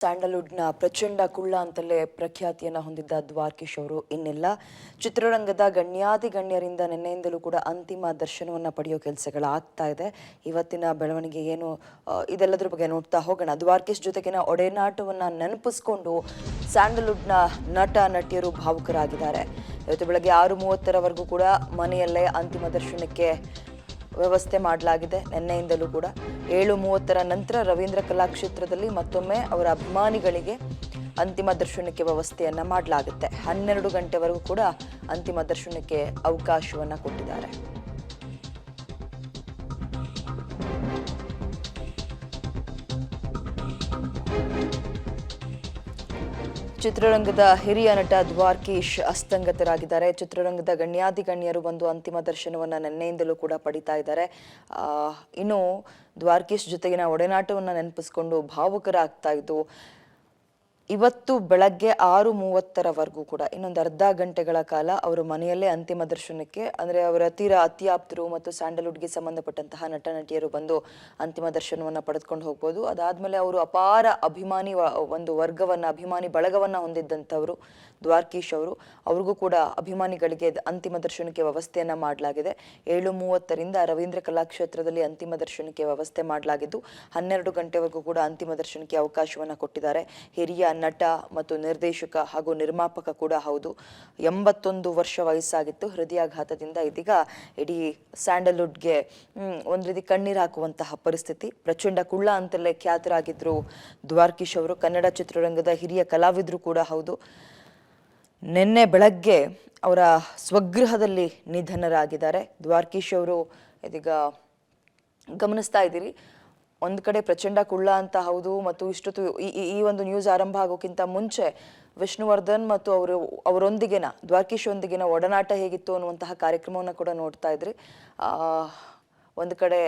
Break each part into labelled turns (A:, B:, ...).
A: ಸ್ಯಾಂಡಲ್ವುಡ್ನ ಪ್ರಚಂಡ ಕುಳ್ಳ ಅಂತಲೇ ಪ್ರಖ್ಯಾತಿಯನ್ನು ಹೊಂದಿದ್ದ ದ್ವಾರಕೀಶ್ ಅವರು ಇನ್ನೆಲ್ಲ ಚಿತ್ರರಂಗದ ಗಣ್ಯರಿಂದ ನಿನ್ನೆಯಿಂದಲೂ ಕೂಡ ಅಂತಿಮ ದರ್ಶನವನ್ನು ಪಡೆಯೋ ಕೆಲಸಗಳಾಗ್ತಾ ಇದೆ. ಇವತ್ತಿನ ಬೆಳವಣಿಗೆ ಏನು ಇದೆಲ್ಲದರ ಬಗ್ಗೆ ನೋಡ್ತಾ ಹೋಗೋಣ. ದ್ವಾರಕೀಶ್ ಜೊತೆಗಿನ ಒಡೆನಾಟವನ್ನು ನೆನಪಿಸ್ಕೊಂಡು ಸ್ಯಾಂಡಲ್ವುಡ್ನ ನಟ ನಟಿಯರು ಭಾವುಕರಾಗಿದ್ದಾರೆ. ಇವತ್ತು ಬೆಳಗ್ಗೆ 6:30ರವರೆಗೂ ಕೂಡ ಮನೆಯಲ್ಲೇ ಅಂತಿಮ ದರ್ಶನಕ್ಕೆ ವ್ಯವಸ್ಥೆ ಮಾಡಲಾಗಿದೆ. ನಿನ್ನೆಯಿಂದಲೂ ಕೂಡ 7:30ರ ನಂತರ ರವೀಂದ್ರ ಕಲಾಕ್ಷೇತ್ರದಲ್ಲಿ ಮತ್ತೊಮ್ಮೆ ಅವರ ಅಭಿಮಾನಿಗಳಿಗೆ ಅಂತಿಮ ದರ್ಶನಕ್ಕೆ ವ್ಯವಸ್ಥೆಯನ್ನ ಮಾಡಲಾಗುತ್ತೆ. 12 ಗಂಟೆವರೆಗೂ ಕೂಡ ಅಂತಿಮ ದರ್ಶನಕ್ಕೆ ಅವಕಾಶವನ್ನ ಕೊಟ್ಟಿದ್ದಾರೆ. ಚಿತ್ರರಂಗದ ಹಿರಿಯ ನಟ ದ್ವಾರಕೀಶ್ ಅಸ್ತಂಗತರಾಗಿದ್ದಾರೆ. ಚಿತ್ರರಂಗದ ಗಣ್ಯರು ಬಂದು ಅಂತಿಮ ದರ್ಶನವನ್ನು ನಿನ್ನೆಯಿಂದಲೂ ಕೂಡ ಪಡಿತಾ ಇದ್ದಾರೆ. ಇನ್ನು ದ್ವಾರಕೀಶ್ ಜೊತೆಗಿನ ಒಡನಾಟವನ್ನು ನೆನಪಿಸ್ಕೊಂಡು ಭಾವುಕರಾಗ್ತಾ ಇದ್ದು ಇವತ್ತು ಬೆಳಗ್ಗೆ 6:30ರವರೆಗೂ ಕೂಡ ಇನ್ನೊಂದು ಅರ್ಧ ಗಂಟೆಗಳ ಕಾಲ ಅವರು ಮನೆಯಲ್ಲೇ ಅಂತಿಮ ದರ್ಶನಕ್ಕೆ ಅಂದರೆ ಅವರ ತೀರಾ ಅತ್ಯಾಪ್ತರು ಮತ್ತು ಸ್ಯಾಂಡಲ್ವುಡ್ಗೆ ಸಂಬಂಧಪಟ್ಟಂತಹ ನಟ ನಟಿಯರು ಬಂದು ಅಂತಿಮ ದರ್ಶನವನ್ನು ಪಡೆದುಕೊಂಡು ಹೋಗ್ಬೋದು. ಅದಾದಮೇಲೆ ಅವರು ಅಪಾರ ಅಭಿಮಾನಿ ಬಳಗವನ್ನು ಹೊಂದಿದ್ದಂಥವರು ದ್ವಾರಕೀಶ್ ಅವ್ರಿಗೂ ಕೂಡ ಅಭಿಮಾನಿಗಳಿಗೆ ಅಂತಿಮ ದರ್ಶನಕ್ಕೆ ವ್ಯವಸ್ಥೆಯನ್ನು ಮಾಡಲಾಗಿದೆ. 7:30ರಿಂದ ರವೀಂದ್ರ ಕಲಾಕ್ಷೇತ್ರದಲ್ಲಿ ಅಂತಿಮ ದರ್ಶನಕ್ಕೆ ವ್ಯವಸ್ಥೆ ಮಾಡಲಾಗಿದ್ದು 12 ಗಂಟೆವರೆಗೂ ಕೂಡ ಅಂತಿಮ ದರ್ಶನಕ್ಕೆ ಅವಕಾಶವನ್ನು ಕೊಟ್ಟಿದ್ದಾರೆ. ಹಿರಿಯ ನಟ ಮತ್ತು ನಿರ್ದೇಶಕ ಹಾಗೂ ನಿರ್ಮಾಪಕ ಕೂಡ ಹೌದು. 81 ವರ್ಷ ವಯಸ್ಸಾಗಿತ್ತು. ಹೃದಯಾಘಾತದಿಂದ ಇದೀಗ ಇಡೀ ಸ್ಯಾಂಡಲ್ವುಡ್ಗೆ ಒಂದು ರೀತಿ ಕಣ್ಣೀರು ಹಾಕುವಂತಹ ಪರಿಸ್ಥಿತಿ. ಪ್ರಚಂಡ ಕುಳ್ಳ ಅಂತಲೇ ಖ್ಯಾತರಾಗಿದ್ರು ದ್ವಾರಕೀಶ್ ಅವರು. ಕನ್ನಡ ಚಿತ್ರರಂಗದ ಹಿರಿಯ ಕಲಾವಿದರು ಕೂಡ ಹೌದು. ನಿನ್ನೆ ಬೆಳಗ್ಗೆ ಅವರ ಸ್ವಗೃಹದಲ್ಲಿ ನಿಧನರಾಗಿದ್ದಾರೆ. ದ್ವಾರಕೀಶ್ ಅವರು ಇದೀಗ ಗಮನಿಸ್ತಾ ಇದ್ದೀರಿ, ಒಂದು ಕಡೆ ಪ್ರಚಂಡ ಕುಳ್ಳ ಅಂತ ಹೌದು. ಮತ್ತು ಇಷ್ಟೊತ್ತು ಈ ಒಂದು ನ್ಯೂಸ್ ಆರಂಭ ಆಗೋಕ್ಕಿಂತ ಮುಂಚೆ ವಿಷ್ಣುವರ್ಧನ್ ಮತ್ತು ದ್ವಾರಕೀಶ್ ಒಂದಿಗಿನ ಒಡನಾಟ ಹೇಗಿತ್ತು ಅನ್ನುವಂತಹ ಕಾರ್ಯಕ್ರಮವನ್ನು ಕೂಡ ನೋಡ್ತಾ ಇದ್ರಿ. ಒಂದು ಕಡೆ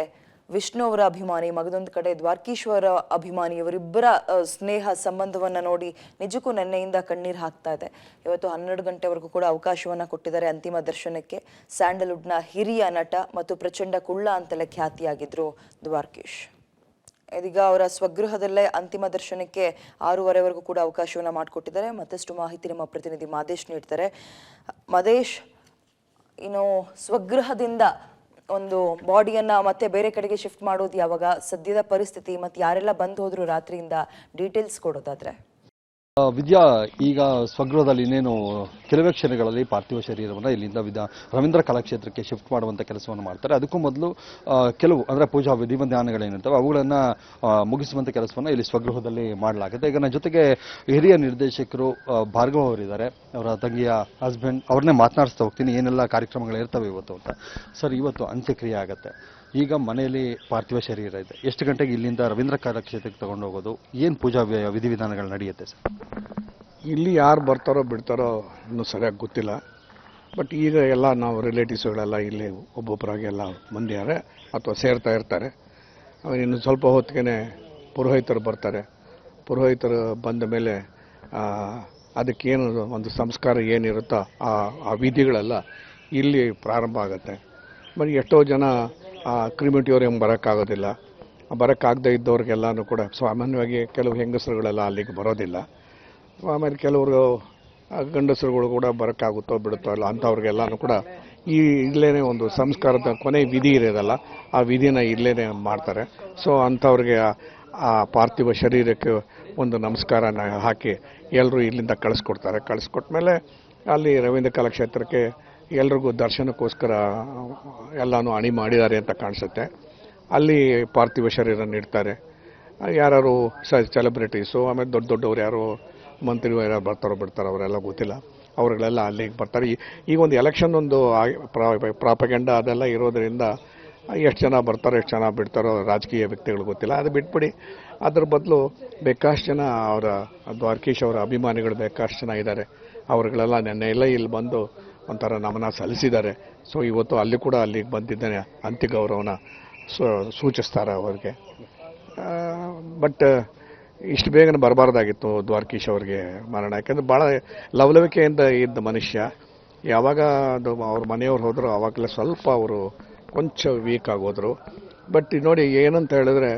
A: ವಿಷ್ಣು ಅವರ ಅಭಿಮಾನಿ, ಮಗದೊಂದು ಕಡೆ ದ್ವಾರಕೀಶ್ ಅವರ ಅಭಿಮಾನಿ, ಇವರಿಬ್ಬರ ಸ್ನೇಹ ಸಂಬಂಧವನ್ನ ನೋಡಿ ನಿಜಕ್ಕೂ ನೆನ್ನೆಯಿಂದ ಕಣ್ಣೀರು ಹಾಕ್ತಾ ಇದೆ. ಇವತ್ತು 12 ಗಂಟೆವರೆಗೂ ಕೂಡ ಅವಕಾಶವನ್ನ ಕೊಟ್ಟಿದ್ದಾರೆ ಅಂತಿಮ ದರ್ಶನಕ್ಕೆ. ಸ್ಯಾಂಡಲ್ವುಡ್ನ ಹಿರಿಯ ನಟ ಮತ್ತು ಪ್ರಚಂಡ ಕುಳ್ಳ ಅಂತಲೇ ಖ್ಯಾತಿಯಾಗಿದ್ರು ದ್ವಾರಕೀಶ್. ಇದೀಗ ಅವರ ಸ್ವಗೃಹದಲ್ಲೇ ಅಂತಿಮ ದರ್ಶನಕ್ಕೆ 6:30ವರೆಗೂ ಕೂಡ ಅವಕಾಶವನ್ನ ಮಾಡಿಕೊಟ್ಟಿದ್ದಾರೆ. ಮತ್ತಷ್ಟು ಮಾಹಿತಿ ನಮ್ಮ ಪ್ರತಿನಿಧಿ ಮಾದೇಶ್ ನೀಡ್ತಾರೆ. ಮಾದೇಶ್, ಇನ್ನು ಸ್ವಗೃಹದಿಂದ ಒಂದು ಬಾಡಿಯನ್ನ ಮತ್ತೆ ಬೇರೆ ಕಡೆಗೆ ಶಿಫ್ಟ್ ಮಾಡೋದು ಯಾವಾಗ, ಸದ್ಯದ ಪರಿಸ್ಥಿತಿ ಮತ್ತು ಯಾರೆಲ್ಲ ಬಂದು ಹೋದ್ರು ರಾತ್ರಿಯಿಂದ, ಡೀಟೇಲ್ಸ್ ಕೊಡೋದಾದ್ರೆ?
B: ವಿದ್ಯಾ, ಈಗ ಸ್ವಗೃಹದಲ್ಲಿ ಇನ್ನೇನು ಕೆಲವೇ ಕ್ಷಣಗಳಲ್ಲಿ ಪಾರ್ಥಿವ ಶರೀರವನ್ನು ಇಲ್ಲಿಂದ ರವೀಂದ್ರ ಕಲಾಕ್ಷೇತ್ರಕ್ಕೆ ಶಿಫ್ಟ್ ಮಾಡುವಂಥ ಕೆಲಸವನ್ನು ಮಾಡ್ತಾರೆ. ಅದಕ್ಕೂ ಮೊದಲು ಕೆಲವು ಅಂದರೆ ಪೂಜಾ ವಿಧಿವಿಧಾನಗಳೇನಿರ್ತವೆ ಅವುಗಳನ್ನು ಮುಗಿಸುವಂಥ ಕೆಲಸವನ್ನು ಇಲ್ಲಿ ಸ್ವಗೃಹದಲ್ಲಿ ಮಾಡಲಾಗುತ್ತೆ. ಈಗ ನನ್ನ ಜೊತೆಗೆ ಹಿರಿಯ ನಿರ್ದೇಶಕರು ಭಾರ್ಗವ್ ಅವರಿದ್ದಾರೆ, ಅವರ ತಂಗಿಯ ಹಸ್ಬೆಂಡ್. ಅವ್ರನ್ನೇ ಮಾತನಾಡಿಸ್ತಾ ಹೋಗ್ತೀನಿ ಏನೆಲ್ಲ ಕಾರ್ಯಕ್ರಮಗಳಿರ್ತವೆ ಇವತ್ತು ಅಂತ. ಸರ್, ಇವತ್ತು ಅಂತ್ಯಕ್ರಿಯೆ ಆಗುತ್ತೆ. ಈಗ ಮನೆಯಲ್ಲಿ ಪಾರ್ಥಿವ ಶರೀರ ಇದೆ. ಎಷ್ಟು ಗಂಟೆಗೆ ಇಲ್ಲಿಂದ ರವೀಂದ್ರ ಕಲಾಕ್ಷೇತ್ರಕ್ಕೆ ತಗೊಂಡು ಹೋಗೋದು, ಏನು ಪೂಜಾ ವಿಧಿವಿಧಾನಗಳು ನಡೆಯುತ್ತೆ ಸರ್?
C: ಇಲ್ಲಿ ಯಾರು ಬರ್ತಾರೋ ಬಿಡ್ತಾರೋ ಇನ್ನೂ ಸರಿಯಾಗಿ ಗೊತ್ತಿಲ್ಲ. ಬಟ್ ಈಗ ಎಲ್ಲ ನಾವು ರಿಲೇಟಿವ್ಸ್ಗಳೆಲ್ಲ ಇಲ್ಲಿ ಒಬ್ಬೊಬ್ಬರಾಗಿ ಎಲ್ಲ ಮಂದಿಯಾರೆ ಅಥವಾ ಸೇರ್ತಾ ಇರ್ತಾರೆ. ಇನ್ನು ಸ್ವಲ್ಪ ಹೊತ್ತಿಗೆ ಪುರೋಹಿತರು ಬರ್ತಾರೆ. ಪುರೋಹಿತರು ಬಂದ ಮೇಲೆ ಅದಕ್ಕೇನು ಒಂದು ಸಂಸ್ಕಾರ ಏನಿರುತ್ತೋ ಆ ವಿಧಿಗಳೆಲ್ಲ ಇಲ್ಲಿ ಪ್ರಾರಂಭ ಆಗುತ್ತೆ. ಬಟ್ ಎಷ್ಟೋ ಜನ ಕ್ರಿಮಿಟಿಯೋರಿಯಂ ಬರೋಕ್ಕಾಗೋದಿಲ್ಲ. ಬರೋಕ್ಕಾಗದೇ ಇದ್ದವ್ರಿಗೆಲ್ಲನೂ ಕೂಡ ಸಾಮಾನ್ಯವಾಗಿ ಕೆಲವು ಹೆಂಗಸರುಗಳೆಲ್ಲ ಅಲ್ಲಿಗೆ ಬರೋದಿಲ್ಲ. ಆಮೇಲೆ ಕೆಲವರು ಗಂಡಸರುಗಳು ಕೂಡ ಬರೋಕ್ಕಾಗುತ್ತೋ ಬಿಡುತ್ತೋ ಇಲ್ಲ ಅಂಥವ್ರಿಗೆಲ್ಲನೂ ಕೂಡ ಇಲ್ಲೇ ಒಂದು ಸಂಸ್ಕಾರದ ಕೊನೆ ವಿಧಿ ಇರೋದಲ್ಲ, ಆ ವಿಧಿನ ಇಲ್ಲೇ ಮಾಡ್ತಾರೆ. ಸೊ ಅಂಥವ್ರಿಗೆ ಆ ಪಾರ್ಥಿವ ಶರೀರಕ್ಕೆ ಒಂದು ನಮಸ್ಕಾರನ ಹಾಕಿ ಎಲ್ಲರೂ ಇಲ್ಲಿಂದ ಕಳಿಸ್ಕೊಡ್ತಾರೆ. ಕಳಿಸ್ಕೊಟ್ಮೇಲೆ ಅಲ್ಲಿ ರವೀಂದ್ರ ಕಲಾಕ್ಷೇತ್ರಕ್ಕೆ ಎಲ್ರಿಗೂ ದರ್ಶನಕ್ಕೋಸ್ಕರ ಎಲ್ಲನೂ ಅಣಿ ಮಾಡಿದ್ದಾರೆ ಅಂತ ಕಾಣಿಸುತ್ತೆ. ಅಲ್ಲಿ ಪಾರ್ಥಿವ ಶರೀರ ನೀಡ್ತಾರೆ. ಯಾರು ಸೆಲೆಬ್ರಿಟೀಸು, ಆಮೇಲೆ ದೊಡ್ಡವ್ರು ಯಾರು ಮಂತ್ರಿ ಯಾರು ಬರ್ತಾರೋ ಬಿಡ್ತಾರೋ ಅವರೆಲ್ಲ ಗೊತ್ತಿಲ್ಲ, ಅವ್ರುಗಳೆಲ್ಲ ಅಲ್ಲಿಗೆ ಬರ್ತಾರೆ. ಈಗ ಒಂದು ಎಲೆಕ್ಷನ್ ಒಂದು ಪ್ರಾಪಗೆಂಡ ಅದೆಲ್ಲ ಇರೋದರಿಂದ ಎಷ್ಟು ಜನ ಬರ್ತಾರೋ ಎಷ್ಟು ಜನ ಬಿಡ್ತಾರೋ ರಾಜಕೀಯ ವ್ಯಕ್ತಿಗಳು ಗೊತ್ತಿಲ್ಲ. ಅದು ಬಿಟ್ಬಿಡಿ, ಅದ್ರ ಬದಲು ಬೇಕಾಷ್ಟು ಜನ ಅವರ ದ್ವಾರಕೀಶ್ ಅವರ ಅಭಿಮಾನಿಗಳು ಬೇಕಾಷ್ಟು ಜನ ಇದ್ದಾರೆ. ಅವ್ರುಗಳೆಲ್ಲ ನೆನ್ನೆ ಎಲ್ಲ ಇಲ್ಲಿ ಬಂದು ಒಂಥರ ನಮನ ಸಲ್ಲಿಸಿದ್ದಾರೆ. ಸೊ ಇವತ್ತು ಅಲ್ಲಿಗೆ ಬಂದಿದ್ದೇನೆ ಅಂತ್ಯ ಗೌರವನ ಸೂಚಿಸ್ತಾರೆ ಅವ್ರಿಗೆ. ಬಟ್ ಇಷ್ಟು ಬೇಗನೆ ಬರಬಾರ್ದಾಗಿತ್ತು ದ್ವಾರಕೀಶ್ ಅವ್ರಿಗೆ ಮರಣ. ಯಾಕೆಂದರೆ ಭಾಳ ಲವಲವಿಕೆಯಿಂದ ಇದ್ದ ಮನುಷ್ಯ. ಯಾವಾಗ ಅದು ಅವ್ರ ಮನೆಯವ್ರು ಹೋದ್ರು ಆವಾಗಲೇ ಸ್ವಲ್ಪ ಅವರು ಕೊಂಚ ವೀಕ್ ಆಗೋದ್ರು. ಬಟ್ ನೋಡಿ ಏನಂತ ಹೇಳಿದ್ರೆ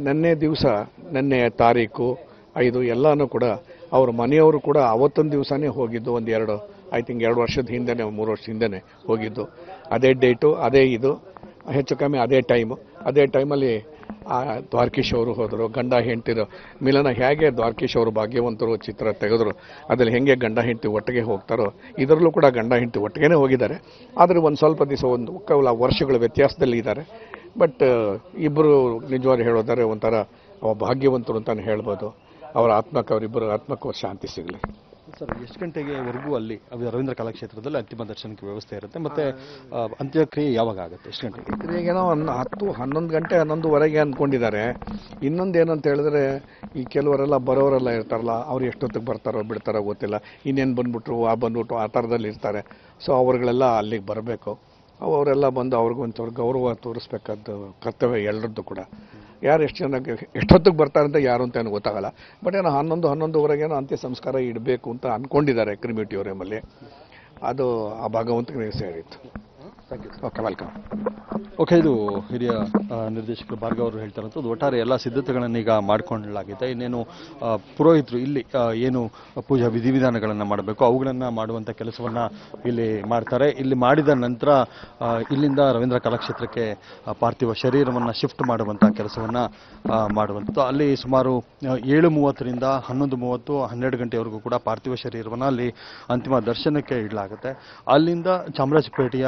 C: ನಿನ್ನೆ ದಿವಸ ನಿನ್ನೆ ತಾರೀಕು 5 ಎಲ್ಲನೂ ಕೂಡ ಅವ್ರ ಮನೆಯವರು ಕೂಡ ಅವತ್ತೊಂದು ದಿವಸನೇ ಹೋಗಿದ್ದು, ಒಂದು 2 ವರ್ಷದ ಹಿಂದೆನೇ 3 ವರ್ಷದ ಹಿಂದೆನೇ ಹೋಗಿದ್ದು. ಅದೇ ಡೇಟು, ಅದೇ ಇದು, ಹೆಚ್ಚು ಕಮ್ಮಿ ಅದೇ ಟೈಮಲ್ಲಿ ದ್ವಾರಕೀಶ್ ಅವರು ಹೋದರು. ಗಂಡ ಹೆಂಡ್ತಿರು ಮಿಲನ ಹೇಗೆ ದ್ವಾರಕೀಶ್ ಅವರು ಭಾಗ್ಯವಂತರು ಚಿತ್ರ ತೆಗೆದ್ರು, ಅದ್ರಲ್ಲಿ ಹೆಂಗೆ ಗಂಡ ಹೆಂಡ್ತಿ ಒಟ್ಟಿಗೆ ಹೋಗ್ತಾರೋ ಇದರಲ್ಲೂ ಕೂಡ ಗಂಡ ಹೆಂಡ್ತಿ ಒಟ್ಟಿಗೆ ಹೋಗಿದ್ದಾರೆ. ಆದರೆ ಒಂದು ಸ್ವಲ್ಪ ದಿವಸ ಒಂದು ವರ್ಷಗಳ ವ್ಯತ್ಯಾಸದಲ್ಲಿ ಇದ್ದಾರೆ. ಬಟ್ ಇಬ್ಬರು ನಿಜವಾಗಿ ಹೇಳೋದಾರೆ ಒಂಥರ ಭಾಗ್ಯವಂತರು ಅಂತಾನೆ ಹೇಳ್ಬೋದು. ಅವರಿಬ್ಬರು ಆತ್ಮಕ್ಕೂ ಶಾಂತಿ ಸಿಗಲಿ.
B: ಸರ್, ಎಷ್ಟು ಗಂಟೆಗೆವರೆಗೂ ಅಲ್ಲಿ ರವೀಂದ್ರ ಕಲಾಕ್ಷೇತ್ರದಲ್ಲಿ ಅಂತಿಮ ದರ್ಶನಕ್ಕೆ ವ್ಯವಸ್ಥೆ ಇರುತ್ತೆ, ಮತ್ತೆ ಅಂತ್ಯಕ್ರಿಯೆ ಯಾವಾಗ ಆಗುತ್ತೆ, ಎಷ್ಟು ಗಂಟೆಗೆ?
C: ಈಗೇನೋ 10-11 ಗಂಟೆ 11:30 ಅಂದ್ಕೊಂಡಿದ್ದಾರೆ. ಇನ್ನೊಂದೇನಂತ ಹೇಳಿದ್ರೆ, ಈ ಕೆಲವರೆಲ್ಲ ಬರೋರೆಲ್ಲ ಇರ್ತಾರಲ್ಲ, ಅವ್ರು ಎಷ್ಟೊತ್ತಿಗೆ ಬರ್ತಾರೋ ಬಿಡ್ತಾರೋ ಗೊತ್ತಿಲ್ಲ. ಇನ್ನೇನು ಬಂದ್ಬಿಟ್ರು ಆ ಥರದಲ್ಲಿ ಇರ್ತಾರೆ. ಸೊ ಅವ್ರುಗಳೆಲ್ಲ ಅಲ್ಲಿಗೆ ಬರಬೇಕು. ಅವರೆಲ್ಲ ಬಂದು ಅವ್ರಿಗೊಂಚೂರು ಗೌರವ ತೋರಿಸ್ಬೇಕಾದ ಕರ್ತವ್ಯ ಎಲ್ಲರದ್ದು ಕೂಡ. ಯಾರು ಎಷ್ಟೊತ್ತಿಗೆ ಬರ್ತಾರೆ ಅಂತ ಯಾರು ಅಂತ ಗೊತ್ತಾಗಲ್ಲ. ಬಟ್ ಏನೋ 11-11:30 ಅಂತ್ಯ ಸಂಸ್ಕಾರ ಇಡಬೇಕು ಅಂತ ಅಂದ್ಕೊಂಡಿದ್ದಾರೆ ಕ್ರಿಮಿಟೋರಿಯಮಲ್ಲಿ. ಅದು ಆ ಭಗವಂತನಿಗೆ ಸೇರಿತ್ತು. Okay, welcome.
B: ಓಕೆ, ಇದು ಹಿರಿಯ ನಿರ್ದೇಶಕರು ಭಾರ್ಗವ್ ಅವರು ಹೇಳ್ತಾರಂಥದ್ದು. ಒಟ್ಟಾರೆ ಎಲ್ಲ ಸಿದ್ಧತೆಗಳನ್ನು ಈಗ ಮಾಡಿಕೊಳ್ಳಲಾಗಿದೆ. ಇನ್ನೇನು ಪುರೋಹಿತರು ಇಲ್ಲಿ ಏನು ಪೂಜಾ ವಿಧಿವಿಧಾನಗಳನ್ನು ಮಾಡಬೇಕು ಅವುಗಳನ್ನು ಮಾಡುವಂಥ ಕೆಲಸವನ್ನು ಇಲ್ಲಿ ಮಾಡ್ತಾರೆ. ಇಲ್ಲಿ ಮಾಡಿದ ನಂತರ ಇಲ್ಲಿಂದ ರವೀಂದ್ರ ಕಲಾಕ್ಷೇತ್ರಕ್ಕೆ ಪಾರ್ಥಿವ ಶರೀರವನ್ನು ಶಿಫ್ಟ್ ಮಾಡುವಂಥ ಕೆಲಸವನ್ನು ಮಾಡುವಂಥದ್ದು. ಅಲ್ಲಿ ಸುಮಾರು 7:30ರಿಂದ 11:30, 12 ಗಂಟೆವರೆಗೂ ಕೂಡ ಪಾರ್ಥಿವ ಶರೀರವನ್ನು ಅಲ್ಲಿ ಅಂತಿಮ ದರ್ಶನಕ್ಕೆ ಇಡಲಾಗುತ್ತೆ. ಅಲ್ಲಿಂದ ಚಾಮರಾಜಪೇಟೆಯ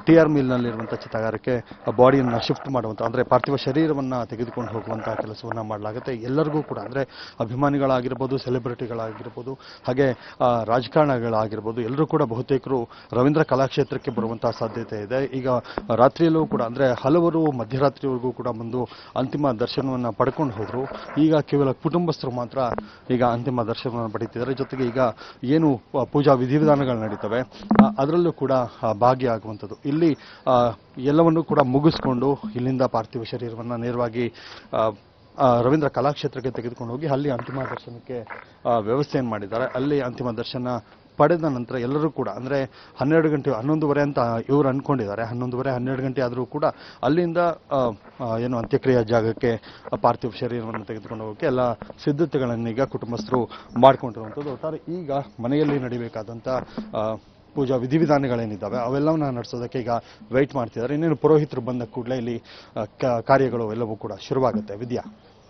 B: TR ಮಿಲ್ನಲ್ಲಿರುವಂಥ ಚಿತಾಗಾರಕ್ಕೆ ಬಾಡಿಯನ್ನು ಶಿಫ್ಟ್ ಮಾಡುವಂಥ, ಅಂದರೆ ಪಾರ್ಥಿವ ಶರೀರವನ್ನು ತೆಗೆದುಕೊಂಡು ಹೋಗುವಂಥ ಕೆಲಸವನ್ನು ಮಾಡಲಾಗುತ್ತೆ. ಎಲ್ಲರಿಗೂ ಕೂಡ, ಅಂದರೆ ಅಭಿಮಾನಿಗಳಾಗಿರ್ಬೋದು, ಸೆಲೆಬ್ರಿಟಿಗಳಾಗಿರ್ಬೋದು, ಹಾಗೆ ರಾಜಕಾರಣಿಗಳಾಗಿರ್ಬೋದು, ಎಲ್ಲರೂ ಕೂಡ ಬಹುತೇಕರು ರವೀಂದ್ರ ಕಲಾಕ್ಷೇತ್ರಕ್ಕೆ ಬರುವಂಥ ಸಾಧ್ಯತೆ ಇದೆ. ಈಗ ರಾತ್ರಿಯಲ್ಲೂ ಕೂಡ, ಅಂದರೆ ಹಲವರು ಮಧ್ಯರಾತ್ರಿವರೆಗೂ ಕೂಡ ಬಂದು ಅಂತಿಮ ದರ್ಶನವನ್ನು ಪಡ್ಕೊಂಡು ಹೋದರು. ಈಗ ಕೇವಲ ಕುಟುಂಬಸ್ಥರು ಮಾತ್ರ ಈಗ ಅಂತಿಮ ದರ್ಶನವನ್ನು ಪಡೀತಿದ್ದಾರೆ. ಜೊತೆಗೆ ಈಗ ಏನು ಪೂಜಾ ವಿಧಿವಿಧಾನಗಳು ನಡೀತವೆ ಅದರಲ್ಲೂ ಕೂಡ ಭಾಗಿಯಾಗುವಂಥದ್ದು. ಇಲ್ಲಿ ಎಲ್ಲವನ್ನೂ ಕೂಡ ಮುಗಿಸ್ಕೊಂಡು ಇಲ್ಲಿಂದ ಪಾರ್ಥಿವ ಶರೀರವನ್ನು ನೇರವಾಗಿ ರವೀಂದ್ರ ಕಲಾಕ್ಷೇತ್ರಕ್ಕೆ ತೆಗೆದುಕೊಂಡು ಹೋಗಿ ಅಲ್ಲಿ ಅಂತಿಮ ದರ್ಶನಕ್ಕೆ ವ್ಯವಸ್ಥೆಯನ್ನು ಮಾಡಿದ್ದಾರೆ. ಅಲ್ಲಿ ಅಂತಿಮ ದರ್ಶನ ಪಡೆದ ನಂತರ ಎಲ್ಲರೂ ಕೂಡ, ಅಂದರೆ 12 ಗಂಟೆ 11:30 ಅಂತ ಇವರು ಅಂದ್ಕೊಂಡಿದ್ದಾರೆ. 11:30, 12 ಗಂಟೆ ಆದರೂ ಕೂಡ ಅಲ್ಲಿಂದ ಏನು ಅಂತ್ಯಕ್ರಿಯೆ ಜಾಗಕ್ಕೆ ಪಾರ್ಥಿವ ಶರೀರವನ್ನು ತೆಗೆದುಕೊಂಡು ಹೋಗೋಕ್ಕೆ ಎಲ್ಲ ಸಿದ್ಧತೆಗಳನ್ನೀಗ ಕುಟುಂಬಸ್ಥರು ಮಾಡ್ಕೊಂಡಿರುವಂಥದ್ದು. ಒಟ್ಟಾರೆ ಈಗ ಮನೆಯಲ್ಲಿ ನಡೀಬೇಕಾದಂಥ ಪೂಜಾ ವಿಧಿವಿಧಾನಗಳೇನಿದ್ದಾವೆ ಅವೆಲ್ಲವನ್ನ ನಡೆಸೋದಕ್ಕೆ ಈಗ ವೆಯ್ಟ್ ಮಾಡ್ತಿದ್ದಾರೆ. ಇನ್ನೇನು ಪುರೋಹಿತರು ಬಂದ ಕೂಡಲೇ ಇಲ್ಲಿ ಕಾರ್ಯಗಳು ಎಲ್ಲವೂ ಕೂಡ ಶುರುವಾಗುತ್ತೆ. ವಿದ್ಯಾ.